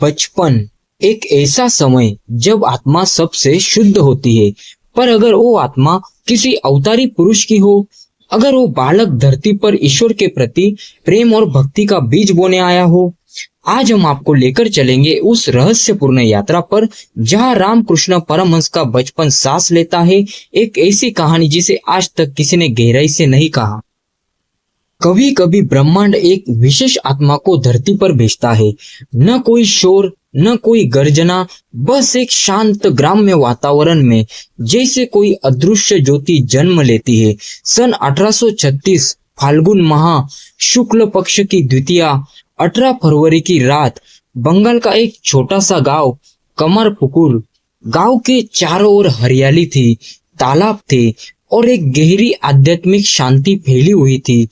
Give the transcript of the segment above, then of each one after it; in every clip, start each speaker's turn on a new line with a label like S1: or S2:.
S1: बचपन एक ऐसा समय जब आत्मा सबसे शुद्ध होती है। पर अगर वो आत्मा किसी अवतारी पुरुष की हो, अगर वो बालक धरती पर ईश्वर के प्रति प्रेम और भक्ति का बीज बोने आया हो, आज हम आपको लेकर चलेंगे उस रहस्यपूर्ण यात्रा पर जहां रामकृष्ण परमहंस का बचपन सांस लेता है। एक ऐसी कहानी जिसे आज तक किसी ने गहराई से नहीं कहा। कभी कभी ब्रह्मांड एक विशेष आत्मा को धरती पर भेजता है। न कोई शोर, न कोई गर्जना, बस एक शांत ग्राम्य वातावरण में जैसे कोई अदृश्य ज्योति जन्म लेती है। सन 1836 फाल्गुन माह शुक्ल पक्ष की द्वितीया, 18 फरवरी की रात, बंगाल का एक छोटा सा गांव कमरपुकुर। गांव के चारों ओर हरियाली थी, तालाब थे और एक गहरी आध्यात्मिक शांति फैली हुई थी।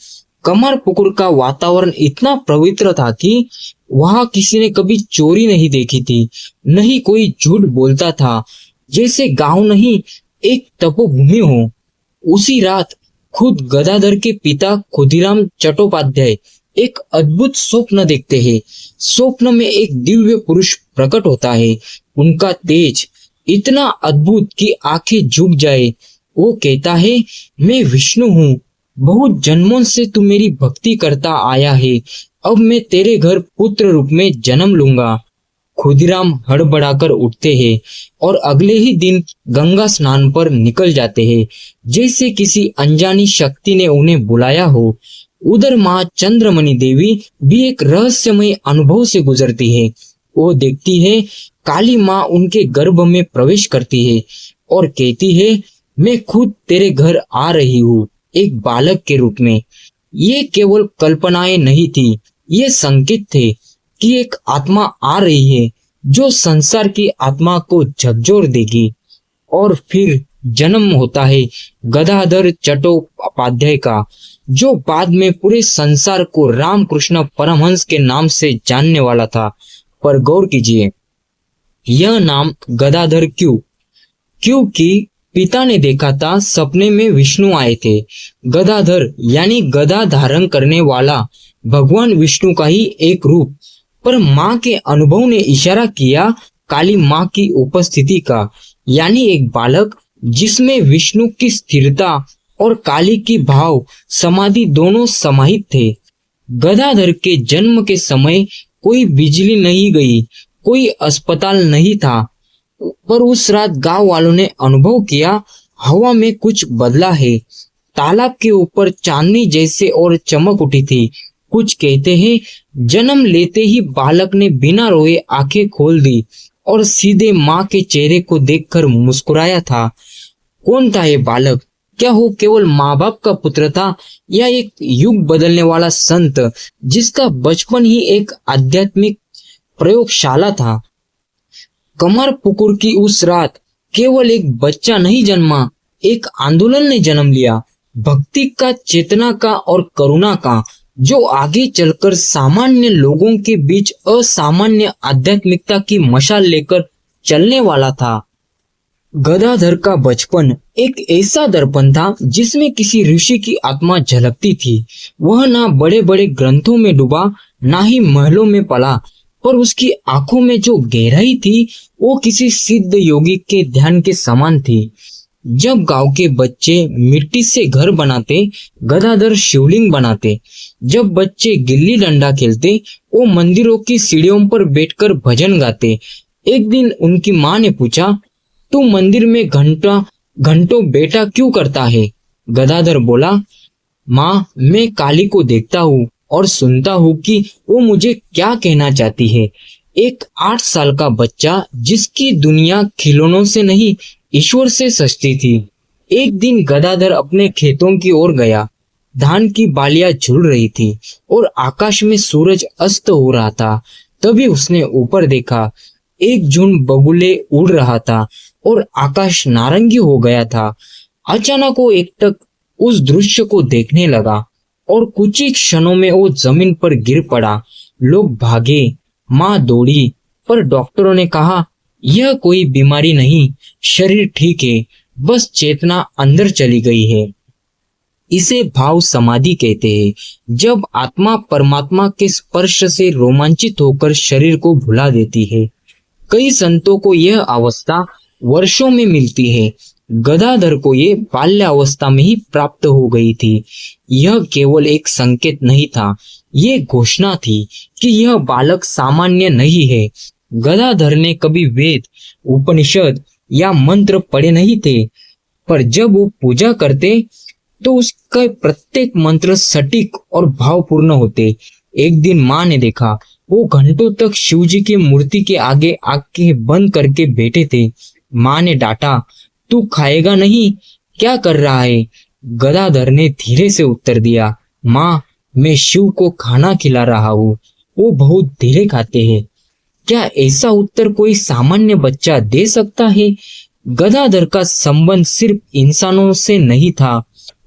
S1: कमरपुकुर का वातावरण इतना पवित्र था कि वहां किसी ने कभी चोरी नहीं देखी थी, नहीं कोई झूठ बोलता था, जैसे गांव नहीं एक तपोभूमि हो। उसी रात खुद गदाधर के पिता खुदीराम चट्टोपाध्याय एक अद्भुत स्वप्न देखते हैं। स्वप्न में एक दिव्य पुरुष प्रकट होता है। उनका तेज इतना अद्भुत कि आंखें झुक जाए। वो कहता है, मैं विष्णु हूँ, बहुत जन्मों से तू मेरी भक्ति करता आया है, अब मैं तेरे घर पुत्र रूप में जन्म लूंगा। खुदीराम हड़बड़ाकर उठते हैं और अगले ही दिन गंगा स्नान पर निकल जाते हैं, जैसे किसी अनजानी शक्ति ने उन्हें बुलाया हो। उधर माँ चंद्रमणि देवी भी एक रहस्यमय अनुभव से गुजरती है। वो देखती है काली माँ उनके गर्भ में प्रवेश करती है और कहती है, मैं खुद तेरे घर आ रही हूँ, एक बालक के रूप में। ये केवल कल्पनाएं नहीं थी, ये संकेत थे कि एक आत्मा आ रही है जो संसार की आत्मा को झकझोर देगी। और फिर जन्म होता है गदाधर चट्टोपाध्याय का, जो बाद में पूरे संसार को रामकृष्ण परमहंस के नाम से जानने वाला था। पर गौर कीजिए, यह नाम गदाधर क्यों? क्योंकि पिता ने देखा था सपने में विष्णु आए थे। गदाधर यानी गदा धारण करने वाला, भगवान विष्णु का ही एक रूप। पर माँ के अनुभव ने इशारा किया काली माँ की उपस्थिति का, यानी एक बालक जिसमें विष्णु की स्थिरता और काली की भाव समाधि दोनों समाहित थे। गदाधर के जन्म के समय कोई बिजली नहीं गई, कोई अस्पताल नहीं था, पर उस रात गांव वालों ने अनुभव किया हवा में कुछ बदला है। तालाब के ऊपर चांदनी जैसे और चमक उठी थी। कुछ कहते हैं जन्म लेते ही बालक ने बिना रोए आंखें खोल दी और सीधे माँ के चेहरे को देखकर मुस्कुराया था। कौन था ये बालक? क्या वो केवल माँ बाप का पुत्र था या एक युग बदलने वाला संत जिसका बचपन ही एक आध्यात्मिक प्रयोगशाला था? कमरपुकुर की उस रात केवल एक बच्चा नहीं जन्मा, एक आंदोलन ने जन्म लिया, भक्ति का, चेतना का और करुणा का, जो आगे चलकर सामान्य लोगों के बीच असामान्य आध्यात्मिकता की मशाल लेकर चलने वाला था। गदाधर का बचपन एक ऐसा दर्पण था जिसमें किसी ऋषि की आत्मा झलकती थी। वह ना बड़े बड़े ग्रंथों में डूबा, ना ही महलों में पला, पर उसकी आंखों में जो गहराई थी वो किसी सिद्ध योगी के ध्यान के समान थी। जब गांव के बच्चे मिट्टी से घर बनाते, गदाधर शिवलिंग बनाते। जब बच्चे गिल्ली डंडा खेलते, वो मंदिरों की सीढ़ियों पर बैठकर भजन गाते। एक दिन उनकी माँ ने पूछा, तू मंदिर में घंटों बेटा क्यों करता है? गदाधर बोला, माँ, मैं काली को देखता हूँ और सुनता हूँ कि वो मुझे क्या कहना चाहती है। एक 8 साल का बच्चा जिसकी दुनिया खिलौनों से नहीं ईश्वर से सजती थी। एक दिन गदाधर अपने खेतों की ओर गया। धान की बालियां झुल रही थी और आकाश में सूरज अस्त हो रहा था। तभी उसने ऊपर देखा, एक झुंड बगुले उड़ रहा था और आकाश नारंगी हो गया था। अचानक वो एकटक उस दृश्य को देखने लगा और कुछ ही क्षणों में वो जमीन पर गिर पड़ा। लोग भागे, माँ दौड़ी, पर डॉक्टरों ने कहा यह कोई बीमारी नहीं, शरीर ठीक है, बस चेतना अंदर चली गई है। इसे भाव समाधि कहते हैं। जब आत्मा परमात्मा के स्पर्श से रोमांचित होकर शरीर को भुला देती है। कई संतों को यह अवस्था वर्षों में मिलती है। गदाधर को ये बाल्यावस्था में ही प्राप्त हो गई थी। यह केवल एक संकेत नहीं था, ये घोषणा थी कि यह बालक सामान्य नहीं है। गदाधर ने कभी वेद, उपनिषद या मंत्र पढ़े नहीं थे, पर जब वो पूजा करते तो उसका प्रत्येक मंत्र सटीक और भावपूर्ण होते। एक दिन माँ ने देखा, वो घंटों तक शिवजी की मूर्ति के आगे आंखें बंद करके बैठे थे। माँ ने डांटा, तू खाएगा नहीं, क्या कर रहा है? गदाधर ने धीरे से उत्तर दिया, माँ, मैं शिव को खाना खिला रहा हूँ, वो बहुत धीरे खाते हैं। क्या ऐसा उत्तर कोई सामान्य बच्चा दे सकता है? गदाधर का संबंध सिर्फ इंसानों से नहीं था।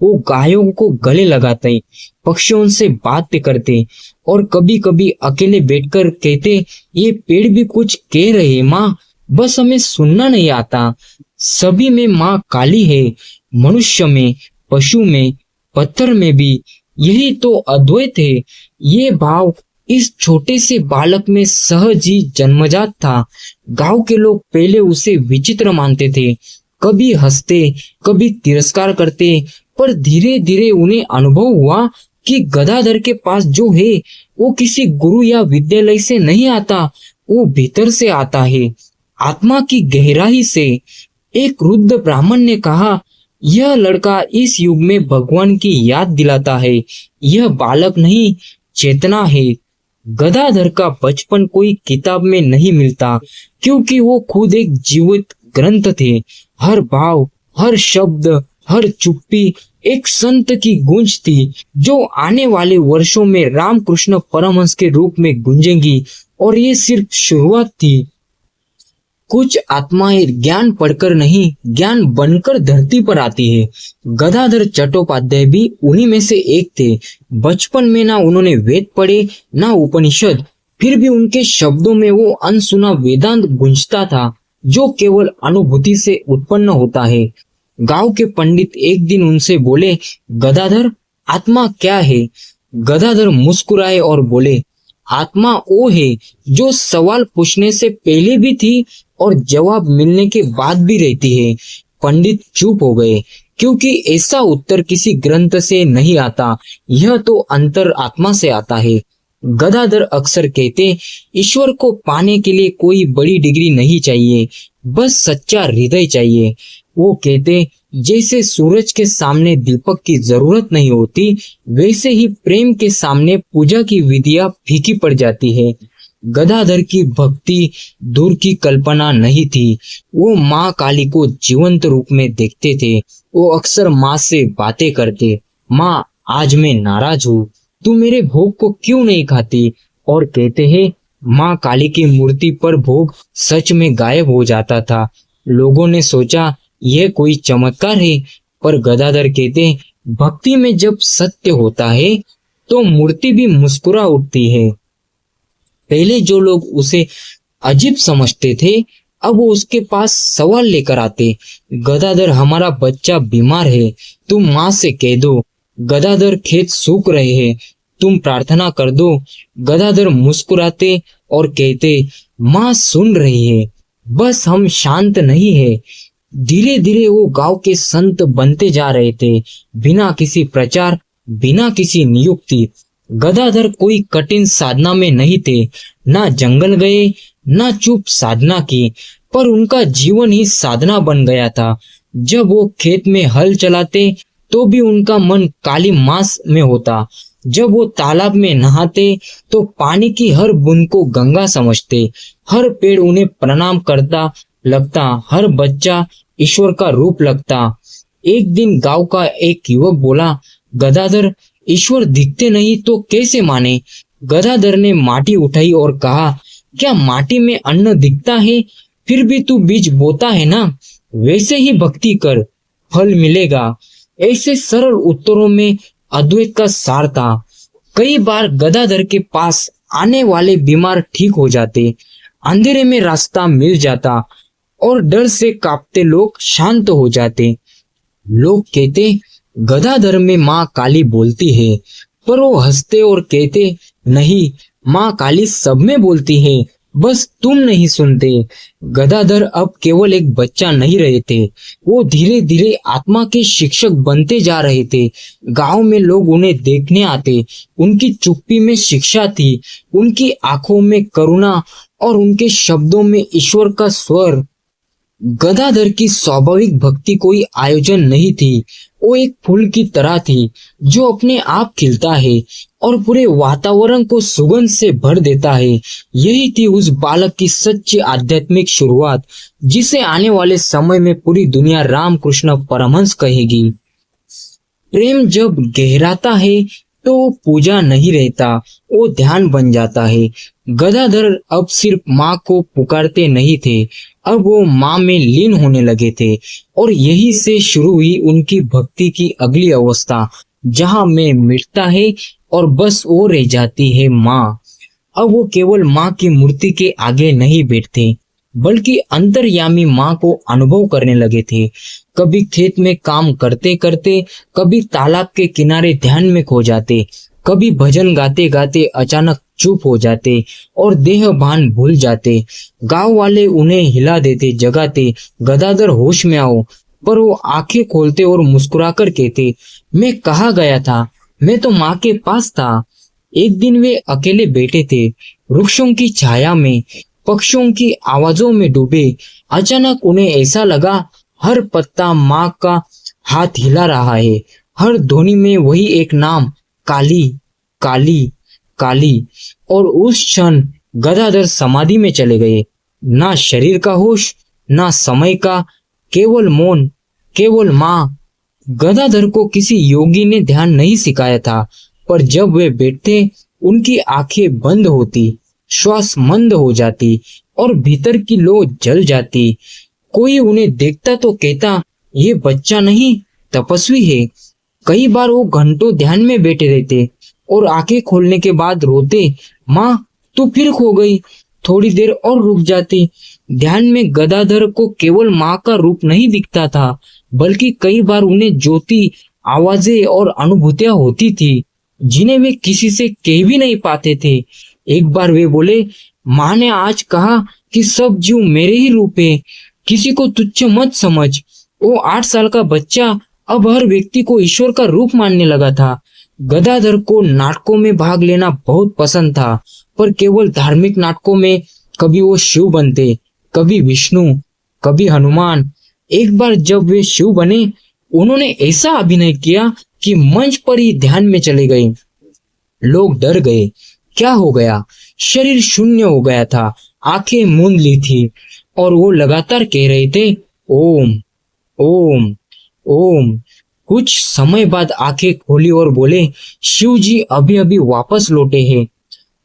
S1: वो गायों को गले लगाते, पक्षियों से बात करते और कभी कभी अकेले बैठकर कहते, ये पेड़ भी कुछ कह रहे माँ, बस हमें सुनना नहीं आता। सभी में माँ काली है, मनुष्य में, पशु में, पत्थर में भी। यही तो अद्वैत है। ये भाव इस छोटे से बालक में सहज ही जन्मजात था। गांव के लोग पहले उसे विचित्र मानते थे, कभी हंसते, कभी तिरस्कार करते, पर धीरे धीरे उन्हें अनुभव हुआ कि गदाधर के पास जो है वो किसी गुरु या विद्यालय से नहीं आता, वो भीतर से आता है, आत्मा की गहराई से। एक वृद्ध ब्राह्मण ने कहा, यह लड़का इस युग में भगवान की याद दिलाता है। यह बालक नहीं, चेतना है। गदाधर का बचपन कोई किताब में नहीं मिलता, क्योंकि वो खुद एक जीवित ग्रंथ थे। हर भाव, हर शब्द, हर चुप्पी एक संत की गूंज थी, जो आने वाले वर्षों में रामकृष्ण परमहंस के रूप में गूंजेंगी। और ये सिर्फ शुरुआत थी। कुछ आत्माएं ज्ञान पढ़कर नहीं, ज्ञान बनकर धरती पर आती है। गदाधर चट्टोपाध्याय भी उन्हीं में से एक थे। बचपन में ना उन्होंने वेद पढ़े, ना उपनिषद, फिर भी उनके शब्दों में वो अनसुना वेदांत गूंजता था, जो केवल अनुभूति से उत्पन्न होता है। गांव के पंडित एक दिन उनसे बोले, गदाधर, आत्मा क्या है? गदाधर मुस्कुराए और बोले, आत्मा वो है जो सवाल पूछने से पहले भी थी और जवाब मिलने के बाद भी रहती है। पंडित चुप हो गए, क्योंकि ऐसा उत्तर किसी ग्रंथ से नहीं आता, यह तो अंतर आत्मा से आता है। गदाधर अक्सर कहते, ईश्वर को पाने के लिए कोई बड़ी डिग्री नहीं चाहिए, बस सच्चा हृदय चाहिए। वो कहते, जैसे सूरज के सामने दीपक की जरूरत नहीं होती, वैसे ही प्रेम के सामने पूजा की विधियां फीकी पड़ जाती है। गदाधर की भक्ति दूर की कल्पना नहीं थी। वो माँ काली को जीवंत रूप में देखते थे। वो अक्सर माँ से बातें करते, माँ, आज मैं नाराज हूँ, तू मेरे भोग को क्यों नहीं खाती? और कहते हैं, माँ काली की मूर्ति पर भोग सच में गायब हो जाता था। लोगों ने सोचा यह कोई चमत्कार है, पर गदाधर कहते, भक्ति में जब सत्य होता है तो मूर्ति भी मुस्कुरा उठती है। पहले जो लोग उसे अजीब समझते थे, अब वो उसके पास सवाल लेकर आते, गदाधर, हमारा बच्चा बीमार है, तुम माँ से कह दो। गदाधर, खेत सूख रहे हैं, तुम प्रार्थना कर दो। गदाधर मुस्कुराते और कहते, माँ सुन रही है, बस हम शांत नहीं है। धीरे धीरे वो गांव के संत बनते जा रहे थे, बिना किसी प्रचार, बिना किसी नियुक्ति। गदाधर कोई कठिन साधना में नहीं थे, ना जंगल गए, ना चुप साधना की, पर उनका जीवन ही साधना बन गया था। जब वो खेत में हल चलाते तो भी उनका मन काली मास में होता। जब वो तालाब में नहाते तो पानी की हर बूंद को गंगा समझते। हर पेड़ उन्हें प्रणाम करता लगता, हर बच्चा ईश्वर का रूप लगता। एक दिन गांव का एक युवक बोला, गदाधर, ईश्वर दिखते नहीं तो कैसे माने? गदाधर ने माटी उठाई और कहा, क्या माटी में अन्न दिखता है? फिर भी तू बीज बोता है ना, वैसे ही भक्ति कर, फल मिलेगा। ऐसे सरल उत्तरों में अद्वैत का सार था। कई बार गदाधर के पास आने वाले बीमार ठीक हो जाते, अंधेरे में रास्ता मिल जाता और डर से कांपते लोग शांत हो जाते। लोग कहते, गदाधर में माँ काली बोलती है, पर वो हंसते और कहते, नहीं, माँ काली सब में बोलती है, बस तुम नहीं सुनते। गदाधर अब केवल एक बच्चा नहीं रहे थे, वो धीरे धीरे आत्मा के शिक्षक बनते जा रहे थे। गांव में लोग उन्हें देखने आते, उनकी चुप्पी में शिक्षा थी, उनकी आंखों में करुणा और उनके शब्दों में ईश्वर का स्वर। गदाधर की स्वाभाविक भक्ति कोई आयोजन नहीं थी, वो एक फूल की तरह थी जो अपने आप खिलता है और पूरे वातावरण को सुगंध से भर देता है। यही थी उस बालक की सच्ची आध्यात्मिक शुरुआत, जिसे आने वाले समय में पूरी दुनिया रामकृष्ण परमहंस कहेगी। प्रेम जब गहराता है तो वो पूजा नहीं रहता, वो ध्यान बन जाता है। गदाधर अब सिर्फ माँ को पुकारते नहीं थे, अब वो माँ में लीन होने लगे थे, और यही से शुरू हुई उनकी भक्ति की अगली अवस्था, जहाँ मैं मिटता है और बस वो रह जाती है माँ। अब वो केवल माँ की मूर्ति के आगे नहीं बैठते, बल्कि अंतर्यामी माँ को अनुभव करने लगे थे। कभी खेत में काम करते करते, कभी तालाब के किनारे ध्यान में खो जाते, कभी भजन गाते गाते अचानक चुप हो जाते और देह भान भूल जाते। गांव वाले उन्हें हिला देते, जगाते, गदाधर होश में आओ, पर वो आंखें खोलते और मुस्कुराकर कहते, मैं कहाँ गया था, मैं तो माँ के पास था। एक दिन वे अकेले बैठे थे, वृक्षों की छाया में, पक्षियों की आवाजों में डूबे। अचानक उन्हें ऐसा लगा हर पत्ता माँ का हाथ हिला रहा है, हर ध्वनि में वही एक नाम, काली काली काली। और उस क्षण गदाधर समाधि में चले गए। ना शरीर का होश, ना समय का, केवल मौन, केवल माँ। गदाधर को किसी योगी ने ध्यान नहीं सिखाया था, पर जब वे बैठते, उनकी आंखें बंद होती, श्वास मंद हो जाती और भीतर की लौ जल जाती। कोई उन्हें देखता तो कहता, ये बच्चा नहीं, तपस्वी है। कई बार वो घंटों ध्यान में बैठे रहते और आंखें खोलने के बाद रोते, माँ तू फिर खो गई। थोड़ी देर और रुक जाती। ध्यान में गदाधर को केवल माँ का रूप नहीं दिखता था, बल्कि कई बार उन्हें ज्योति, आवाजें और अनुभूतियां होती थी, जिन्हें वे किसी से कह भी नहीं पाते थे। एक बार वे बोले, माँ ने आज कहा कि सब जीव मेरे ही रूप है, किसी को तुच्छ मत समझ। वो 8 साल का बच्चा अब हर व्यक्ति को ईश्वर का रूप मानने लगा था। गदाधर को नाटकों में भाग लेना बहुत पसंद था, पर केवल धार्मिक नाटकों में। कभी वो शिव बनते, कभी विष्णु, कभी हनुमान। एक बार जब वे शिव बने, उन्होंने ऐसा अभिनय किया कि मंच पर ही ध्यान में चले गए। लोग डर गए, क्या हो गया? शरीर शून्य हो गया था, आंखें मूंद ली थी, और वो लगातार कह रहे थे, ओम ओम ओम। कुछ समय बाद आंखें खोली और बोले, शिव जी अभी अभी वापस लौटे हैं।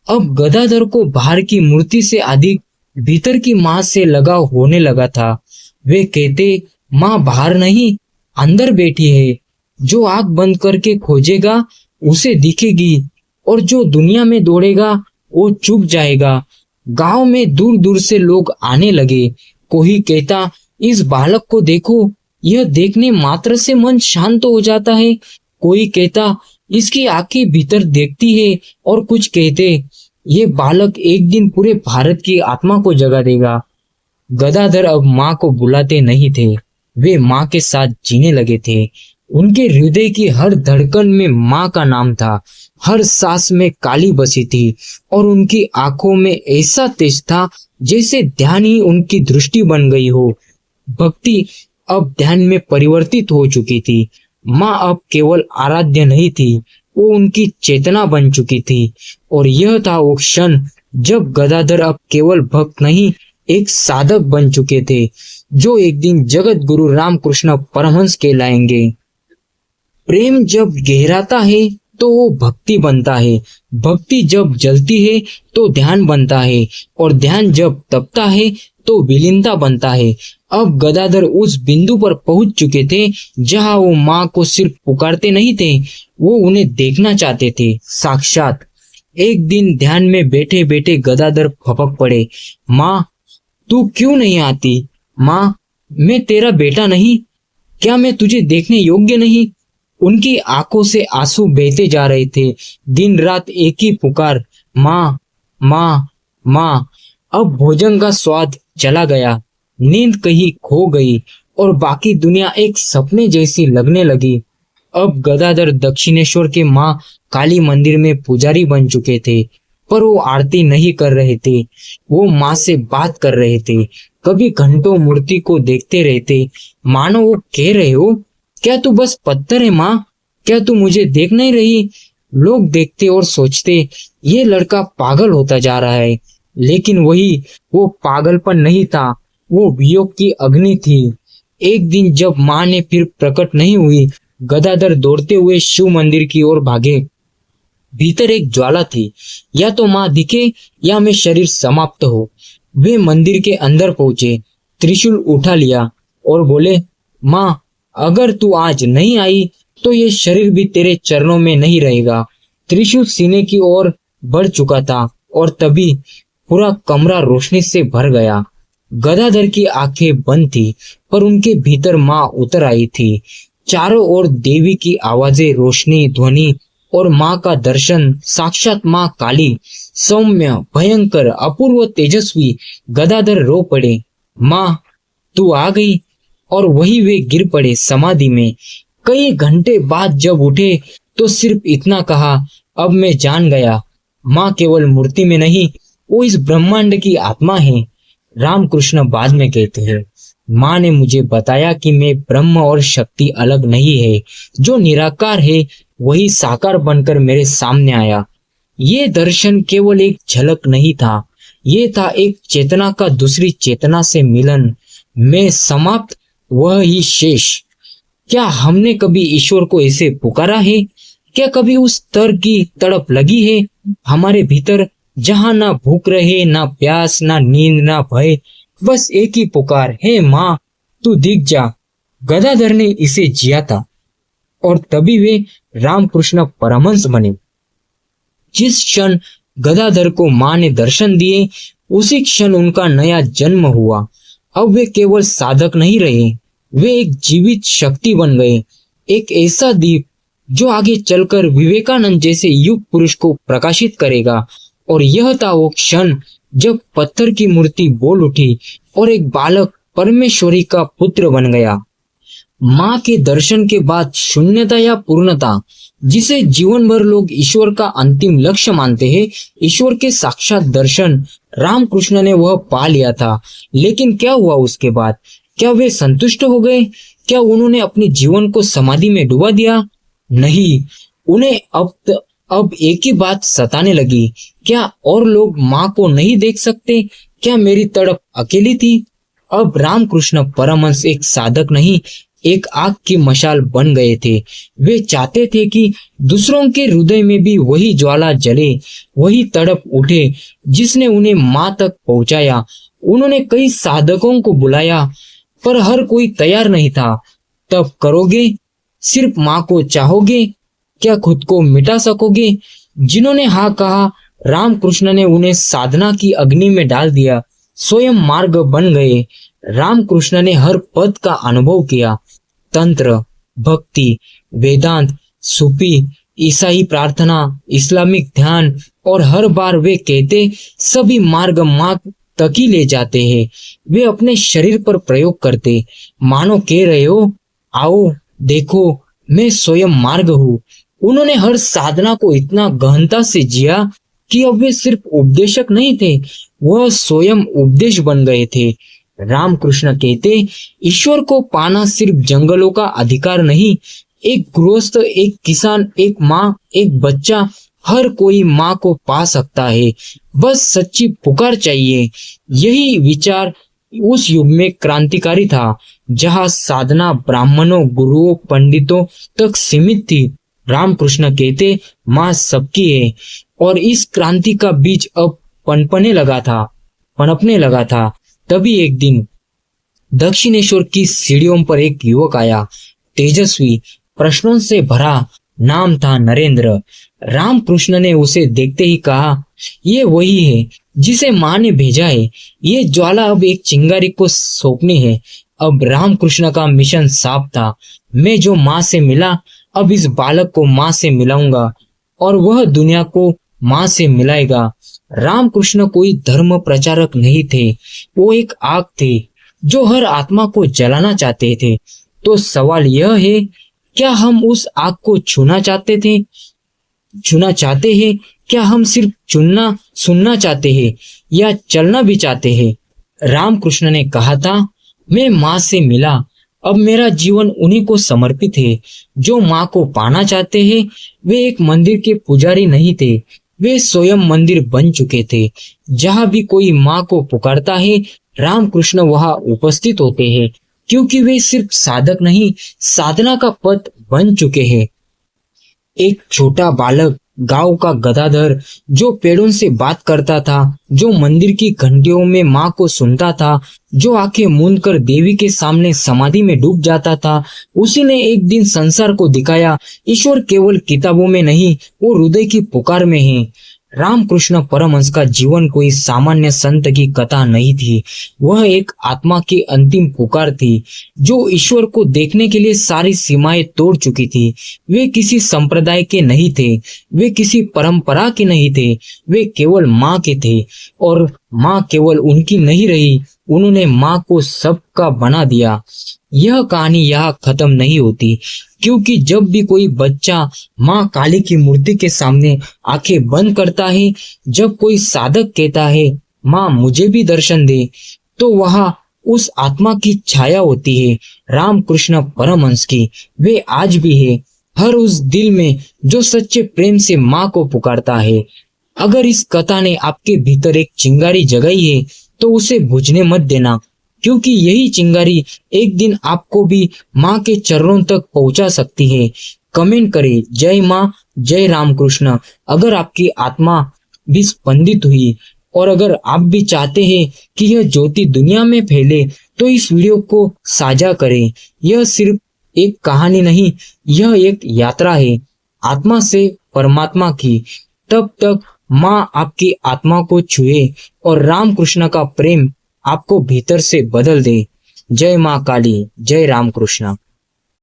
S1: अब गदाधर को बाहर की मूर्ति से अधिक भीतर की माँ से लगाव होने लगा था। वे कहते, माँ बाहर नहीं, अंदर बैठी है। जो आंख बंद करके खोजेगा उसे दिखेगी, और जो दुनिया में दौड़ेगा वो चुप जाएगा। गांव में दूर दूर से लोग आने लगे। कोई कहता, इस बालक को देखो, यह देखने मात्र से मन शांत हो जाता है। कोई कहता, इसकी आंखें भीतर देखती है। और कुछ कहते, ये बालक एक दिन पूरे भारत की आत्मा को जगा देगा। गदाधर अब माँ को बुलाते नहीं थे, वे माँ के साथ जीने लगे थे। उनके हृदय की हर धड़कन में माँ का नाम था, हर सांस में काली बसी थी, और उनकी आंखों में ऐसा तेज था जैसे ध्यान ही उनकी दृष्टि बन गई हो। भक्ति अब ध्यान में परिवर्तित हो चुकी थी। माँ अब केवल आराध्य नहीं थी, वो उनकी चेतना बन चुकी थी। और यह था वो क्षण जब गदाधर अब केवल भक्त नहीं, एक साधक बन चुके थे, जो एक दिन जगत गुरु रामकृष्ण परमहंस कहलाएंगे। प्रेम जब गहराता है तो वो भक्ति बनता है, भक्ति जब जलती है तो ध्यान बनता है, और ध्यान जब तपता है तो विलीनता बनता है। अब गदाधर उस बिंदु पर पहुंच चुके थे जहां वो माँ को सिर्फ पुकारते नहीं थे, वो उन्हें देखना चाहते थे साक्षात। एक दिन ध्यान में बैठे बैठे गदाधर फपक पड़े, माँ तू क्यों नहीं आती? माँ मैं तेरा बेटा नहीं, क्या मैं तुझे देखने योग्य नहीं? उनकी आंखों से आंसू बहते जा रहे थे। दिन रात एक ही पुकार, माँ, माँ, माँ। अब भोजन का स्वाद चला गया, नींद कहीं खो गई और बाकी दुनिया एक सपने जैसी लगने लगी। अब गदाधर दक्षिणेश्वर के माँ काली मंदिर में पुजारी बन चुके थे, पर वो आरती नहीं कर रहे थे। वो माँ से बात कर रहे थे। कभी घंटों मूर्ति को देखते रहते, मानो वो कह रहे हो, क्या तू बस पत्थर है माँ? क्या तू मुझे देख नहीं रही? लोग देखते और सोचते, ये लड़का पागल होता जा रहा है। लेकिन वही वो पागलपन नहीं था, वो वियोग की अग्नि थी। एक दिन जब माँ ने फिर प्रकट नहीं हुई, गदाधर दौड़ते हुए शिव मंदिर की ओर भागे। भीतर एक ज्वाला थी, या तो माँ दिखे या मैं शरीर समाप्त हो। वे मंदिर के अंदर पहुंचे, त्रिशूल उठा लिया और बोले, माँ, अगर तू आज नहीं आई तो ये शरीर भी तेरे चरणों में नहीं रहेगा। त्रिशूल सीने की ओर बढ़ चुका था और तभी पूरा कमरा रोशनी से भर गया। गदाधर की आंखें बंद थी, पर उनके भीतर माँ उतर आई थी। चारों ओर देवी की आवाजें, रोशनी, ध्वनि और माँ का दर्शन। साक्षात माँ काली, सौम्य, भयंकर, अपूर्व, तेजस्वी। गदाधर रो पड़े, माँ, तू आ गई। और वही वे गिर पड़े समाधि में। कई घंटे बाद जब उठे तो सिर्फ इतना कहा, अब मैं जान गया, माँ केवल मूर्ति में नहीं, वो इस ब्रह्मांड की आत्मा है। रामकृष्ण बाद में कहते हैं, माँ ने मुझे बताया कि मैं ब्रह्म और शक्ति अलग नहीं है। जो निराकार है वही साकार बनकर मेरे सामने आया। ये दर्शन केवल एक झलक नहीं था, ये था एक चेतना का दूसरी चेतना से मिलन। मैं समाप्त, वह ही शेष। क्या हमने कभी ईश्वर को ऐसे पुकारा है? क्या कभी उस स्तर की तड़प लगी है हमारे भीतर, जहां ना भूख रहे, ना प्यास, ना नींद, ना भय, बस एक ही पुकार, हे माँ, तू दिख जा। गदाधर ने इसे जिया था और तभी वे रामकृष्ण परमहंस बने। जिस क्षण गदाधर को माँ ने दर्शन दिए, उसी क्षण उनका नया जन्म हुआ। अब वे केवल साधक नहीं रहे, वे एक जीवित शक्ति बन गए। एक ऐसा दीप जो आगे चलकर विवेकानंद जैसे युग पुरुष को प्रकाशित करेगा। और यह था वो क्षण जब पत्थर की मूर्ति बोल उठी और एक बालक परमेश्वरी का पुत्र बन गया। माँ के दर्शन के बाद शून्यता या पूर्णता, जिसे जीवन भर लोग ईश्वर का अंतिम लक्ष्य मानते हैं, ईश्वर के साक्षात दर्शन, रामकृष्ण ने वह पा लिया था। लेकिन क्या हुआ उसके बाद? क्या वे संतुष्ट हो गए? क्या उन्होंने अपने जीवन को समाधि में डुबा दिया? नहीं, उन्हें अब एक ही बात सताने लगी, क्या और लोग माँ को नहीं देख सकते? क्या मेरी तड़प अकेली थी? अब रामकृष्ण परमहंस एक साधक नहीं, एक आग की मशाल बन गए थे। वे चाहते थे कि दूसरों के हृदय में भी वही ज्वाला जले, वही तड़प उठे जिसने उन्हें माँ तक पहुंचाया। उन्होंने कई साधकों को बुलाया, पर हर कोई तैयार नहीं था। तब करोगे? सिर्फ माँ को चाहोगे? क्या खुद को मिटा सकोगे? जिन्होंने हाँ कहा, रामकृष्ण ने उन्हें साधना की अग्नि में डाल दिया, स्वयं मार्ग बन गए। रामकृष्ण ने हर पद का अनुभव किया, तंत्र, भक्ति, वेदांत, सूफी, ईसाई प्रार्थना, इस्लामिक ध्यान, और हर बार वे कहते, सभी मार्ग माँ तक ही ले जाते हैं। वे अपने शरीर पर प्रयोग करते, मानो कह रहे हो, आओ देखो, मैं स्वयं मार्ग हूँ। उन्होंने हर साधना को इतना गहनता से जिया कि अब वे सिर्फ उपदेशक नहीं थे, वह स्वयं उपदेश बन गए थे। रामकृष्ण कहते, ईश्वर को पाना सिर्फ जंगलों का अधिकार नहीं, एक गृहस्थ, एक किसान, एक माँ, एक बच्चा, हर कोई माँ को पा सकता है। बस सच्ची पुकार चाहिए। यही विचार उस युग में क्रांतिकारी था, जहाँ साधना ब्राह्मणों, गुरुओं, पंडितों तक सीमित थी। रामकृष्ण कहते, माँ सबकी है। और इस क्रांति का बीज अब पनपने लगा था। तभी एक दिन दक्षिणेश्वर की सीढ़ियों पर एक युवक आया, तेजस्वी, प्रश्नों से भरा। नाम था नरेंद्र। रामकृष्ण ने उसे देखते ही कहा, ये वही है जिसे माँ ने भेजा है। ये ज्वाला अब एक चिंगारी को सौंपनी है। अब रामकृष्ण का मिशन साफ था। मैं जो माँ से मिला, अब इस बालक को माँ से मिलाऊंगा और वह दुनिया को माँ से मिलाएगा। रामकृष्ण कोई धर्म प्रचारक नहीं थे, वो एक आग थे जो हर आत्मा को जलाना चाहते थे। तो सवाल यह है, क्या हम उस आग को छूना चाहते हैं? क्या हम सिर्फ सुनना चाहते हैं या चलना भी चाहते हैं? रामकृष्ण ने कहा था, मैं माँ से मिला, अब मेरा जीवन उन्हीं को समर्पित है जो माँ को पाना चाहते हैं। वे एक मंदिर के पुजारी नहीं थे, वे स्वयं मंदिर बन चुके थे। जहाँ भी कोई माँ को पुकारता है, रामकृष्ण वहाँ उपस्थित होते हैं, क्योंकि वे सिर्फ साधक नहीं, साधना का पथ बन चुके हैं। एक छोटा बालक, गांव का गदाधर, जो पेड़ों से बात करता था, जो मंदिर की घंटियों में माँ को सुनता था, जो आंखें मूंद कर देवी के सामने समाधि में डूब जाता था, उसी ने एक दिन संसार को दिखाया, ईश्वर केवल किताबों में नहीं, वो हृदय की पुकार में है। रामकृष्ण परमहंस का जीवन कोई सामान्य संत की कथा नहीं थी, वह एक आत्मा की अंतिम पुकार थी जो ईश्वर को देखने के लिए सारी सीमाएं तोड़ चुकी थी। वे किसी संप्रदाय के नहीं थे, वे किसी परंपरा के नहीं थे, वे केवल माँ के थे। और माँ केवल उनकी नहीं रही, उन्होंने माँ को सबका बना दिया। यह कहानी यहाँ खत्म नहीं होती, क्योंकि जब भी कोई बच्चा माँ काली की मूर्ति के सामने आंखें बंद करता है, जब कोई साधक कहता है माँ मुझे भी दर्शन दे, तो वहाँ उस आत्मा की छाया होती है, रामकृष्ण परमहंस की। वे आज भी है हर उस दिल में जो सच्चे प्रेम से माँ को पुकारता है। अगर इस कथा ने आपके भीतर एक चिंगारी जगाई है, तो उसे बुझने मत देना, क्योंकि यही चिंगारी एक दिन आपको भी माँ के चरणों तक पहुंचा सकती है। कमेंट करें जय माँ, जय रामकृष्ण अगर आपकी आत्मा भी स्पंदित हुई। और अगर आप भी चाहते हैं कि यह ज्योति दुनिया में फैले, तो इस वीडियो को साझा करें। यह सिर्फ एक कहानी नहीं, यह एक यात्रा है आत्मा से परमात्मा की। तब तक माँ आपकी आत्मा को छुए और रामकृष्ण का प्रेम आपको भीतर से बदल दे। जय माँ काली, जय रामकृष्ण।